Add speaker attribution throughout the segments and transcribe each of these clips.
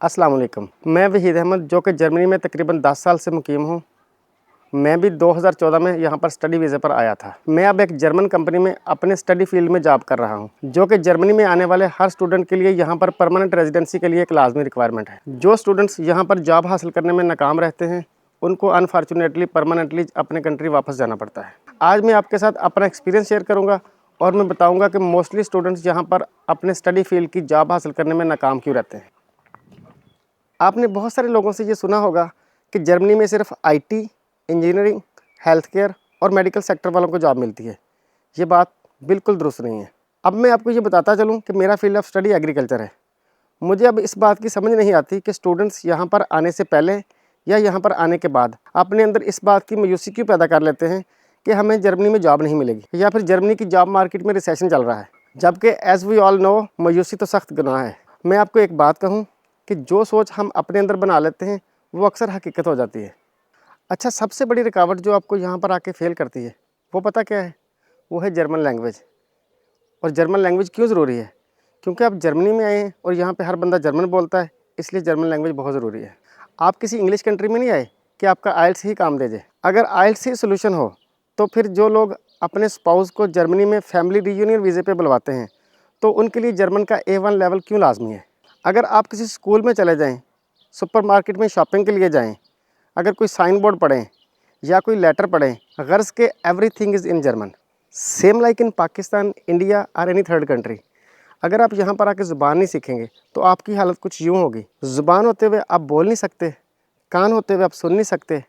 Speaker 1: अस्सलाम वालेकुम। मैं वहीद अहमद जो कि जर्मनी में तकरीबन 10 साल से मुकीम हूँ। मैं भी 2014 में यहाँ पर स्टडी वीज़े पर आया था। मैं अब एक जर्मन कंपनी में अपने स्टडी फील्ड में जॉब कर रहा हूँ, जो कि जर्मनी में आने वाले हर स्टूडेंट के लिए यहाँ पर परमानेंट रेजिडेंसी के लिए एक लाजमी रिक्वायरमेंट है। जो स्टूडेंट्स यहाँ पर जॉब हासिल करने में नाकाम रहते हैं, उनको अनफॉर्चुनेटली परमानेंटली अपने कंट्री वापस जाना पड़ता है। आज मैं आपके साथ अपना एक्सपीरियंस शेयर करूँगा और मैं बताऊँगा कि मोस्टली स्टूडेंट्स यहाँ पर अपने स्टडी फील्ड की जॉब हासिल करने में नाकाम क्यों रहते हैं। आपने बहुत सारे लोगों से ये सुना होगा कि जर्मनी में सिर्फ आईटी, इंजीनियरिंग, हेल्थ केयर और मेडिकल सेक्टर वालों को जॉब मिलती है। ये बात बिल्कुल दुरुस्त नहीं है। अब मैं आपको ये बताता चलूँ कि मेरा फील्ड ऑफ स्टडी एग्रीकल्चर है। मुझे अब इस बात की समझ नहीं आती कि स्टूडेंट्स यहाँ पर आने से पहले या यहाँ पर आने के बाद अपने अंदर इस बात की मायूसी क्यों पैदा कर लेते हैं कि हमें जर्मनी में जॉब नहीं मिलेगी, या फिर जर्मनी की जॉब मार्केट में रिसेशन चल रहा है, जबकि एज़ वी ऑल नो मायूसी तो सख्त गुनाह है। मैं आपको एक बात कहूँ कि जो सोच हम अपने अंदर बना लेते हैं वो अक्सर हकीकत हो जाती है। अच्छा, सबसे बड़ी रुकावट जो आपको यहाँ पर आके फेल करती है वो पता क्या है? वो है जर्मन लैंग्वेज। और जर्मन लैंग्वेज क्यों ज़रूरी है? क्योंकि आप जर्मनी में आए हैं और यहाँ पे हर बंदा जर्मन बोलता है, इसलिए जर्मन लैंग्वेज बहुत ज़रूरी है। आप किसी इंग्लिश कंट्री में नहीं आए कि आपका आइल्स ही काम दे जाए। अगर आइल्स ही सोल्यूशन हो तो फिर जो लोग अपने स्पाउस को जर्मनी में फैमिली रीयूनियन वीज़े पे बुलवाते हैं, तो उनके लिए जर्मन का A1 लेवल क्यों लाजमी है? अगर आप किसी स्कूल में चले जाएं, सुपरमार्केट में शॉपिंग के लिए जाएं, अगर कोई साइन बोर्ड पढ़ें या कोई लेटर पढ़ें, गर्ज के everything is in German. Same like in Pakistan, India और एनी थर्ड कंट्री। अगर आप यहाँ पर आके ज़ुबान नहीं सीखेंगे तो आपकी हालत कुछ यूँ होगी। ज़ुबान होते हुए आप बोल नहीं सकते, कान होते हुए आप सुन नहीं सकते,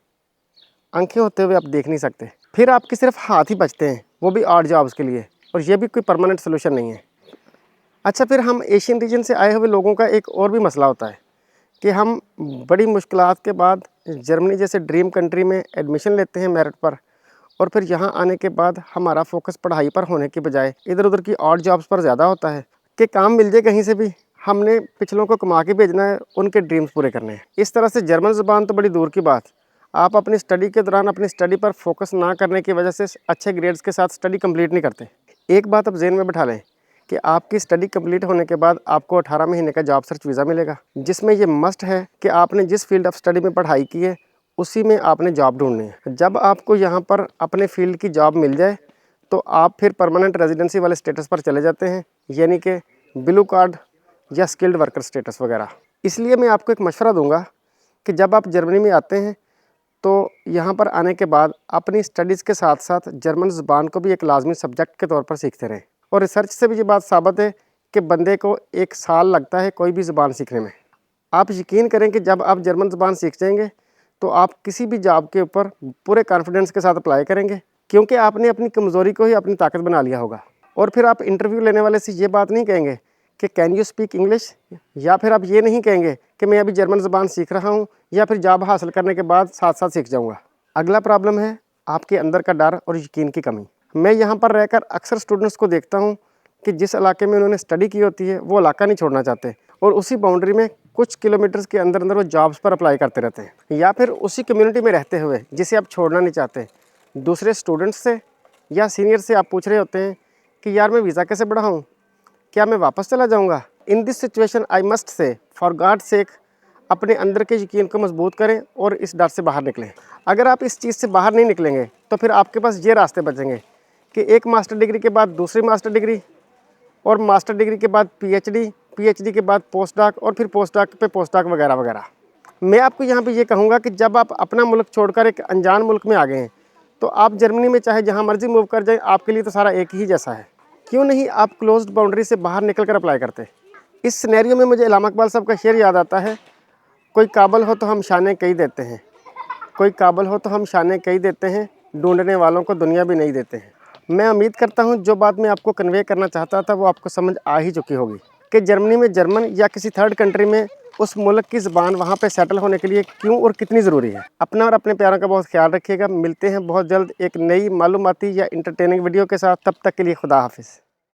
Speaker 1: आंखें होते हुए आप देख नहीं सकते, फिर आपके सिर्फ हाथ ही बचते हैं, वो भी ऑड जॉब्स के लिए, और ये भी कोई परमानेंट सोल्यूशन नहीं है। अच्छा, फिर हम एशियन रीजन से आए हुए लोगों का एक और भी मसला होता है कि हम बड़ी मुश्किलात के बाद जर्मनी जैसे ड्रीम कंट्री में एडमिशन लेते हैं मेरिट पर, और फिर यहाँ आने के बाद हमारा फोकस पढ़ाई पर होने के बजाय इधर उधर की ऑड जॉब्स पर ज़्यादा होता है कि काम मिल जाए कहीं से भी, हमने पिछलों को कमा के भेजना है, उनके ड्रीम्स पूरे करने हैं। इस तरह से जर्मन ज़ुबान तो बड़ी दूर की बात, आप अपनी स्टडी के दौरान अपनी स्टडी पर फोकस ना करने की वजह से अच्छे ग्रेड्स के साथ स्टडी कंप्लीट नहीं करते। एक बात अब जेहन में बैठा लें कि आपकी स्टडी कंप्लीट होने के बाद आपको 18 महीने का जॉब सर्च वीज़ा मिलेगा, जिसमें ये मस्ट है कि आपने जिस फील्ड ऑफ स्टडी में पढ़ाई की है उसी में आपने जॉब ढूंढनी है। जब आपको यहाँ पर अपने फील्ड की जॉब मिल जाए तो आप फिर परमानेंट रेजिडेंसी वाले स्टेटस पर चले जाते हैं, यानी कि ब्लू कार्ड या स्किल्ड वर्कर स्टेटस वगैरह। इसलिए मैं आपको एक मशवरा दूंगा कि जब आप जर्मनी में आते हैं तो यहाँ पर आने के बाद अपनी स्टडीज़ के साथ साथ जर्मन ज़ुबान को भी एक लाजमी सब्जेक्ट के तौर पर सीखते रहें। और रिसर्च से भी ये बात साबित है कि बंदे को 1 साल लगता है कोई भी ज़ुबान सीखने में। आप यकीन करें कि जब आप जर्मन ज़ुबान सीख जाएंगे तो आप किसी भी जॉब के ऊपर पूरे कॉन्फिडेंस के साथ अप्लाई करेंगे, क्योंकि आपने अपनी कमज़ोरी को ही अपनी ताकत बना लिया होगा। और फिर आप इंटरव्यू लेने वाले से ये बात नहीं कहेंगे कि कैन यू स्पीक इंग्लिश, या फिर आप ये नहीं कहेंगे कि मैं अभी जर्मन ज़ुबान सीख रहा हूँ या फिर जॉब हासिल करने के बाद साथ साथ सीख जाऊँगा। अगला प्रॉब्लम है आपके अंदर का डर और यकीन की कमी। मैं यहाँ पर रहकर अक्सर स्टूडेंट्स को देखता हूँ कि जिस इलाके में उन्होंने स्टडी की होती है वो इलाका नहीं छोड़ना चाहते, और उसी बाउंड्री में कुछ किलोमीटर्स के अंदर अंदर वो जॉब्स पर अप्लाई करते रहते हैं, या फिर उसी कम्युनिटी में रहते हुए जिसे आप छोड़ना नहीं चाहते दूसरे स्टूडेंट्स से या सीनियर से आप पूछ रहे होते हैं कि यार मैं वीज़ा कैसे बढ़ाऊँ, क्या मैं वापस चला जाऊँगा। In this situation I must say for God sake अपने अंदर के यकीन को मजबूत करें और इस डर से बाहर निकलें। अगर आप इस चीज़ से बाहर नहीं निकलेंगे तो फिर आपके पास ये रास्ते बचेंगे कि एक मास्टर डिग्री के बाद दूसरी मास्टर डिग्री, और मास्टर डिग्री के बाद पीएचडी, पीएचडी के बाद पोस्ट डॉक, और फिर पोस्ट डॉक पे पोस्ट डॉक वगैरह वगैरह। मैं आपको यहाँ पे ये कहूँगा कि जब आप अपना मुल्क छोड़कर एक अनजान मुल्क में आ गए हैं तो आप जर्मनी में चाहे जहाँ मर्जी मूव कर जाएँ, आपके लिए तो सारा एक ही जैसा है। क्यों नहीं आप क्लोज्ड बाउंड्री से बाहर निकल कर अप्लाई करते। इस सिनेरियो में मुझे इल्हाम इकबाल साहब का शेर याद आता है, कोई काबल हो तो हम शाने कई देते हैं, कोई काबल हो तो हम शाने कई देते हैं, ढूंढने वालों को दुनिया भी नहीं देते हैं। मैं उम्मीद करता हूं जो बात मैं आपको कन्वे करना चाहता था वो आपको समझ आ ही चुकी होगी कि जर्मनी में जर्मन या किसी थर्ड कंट्री में उस मुल्क की ज़बान वहां पे सेटल होने के लिए क्यों और कितनी ज़रूरी है। अपना और अपने प्यारों का बहुत ख्याल रखिएगा। मिलते हैं बहुत जल्द एक नई मालूमाती या इंटरटेनिंग वीडियो के साथ। तब तक के लिए खुदा हाफिज़।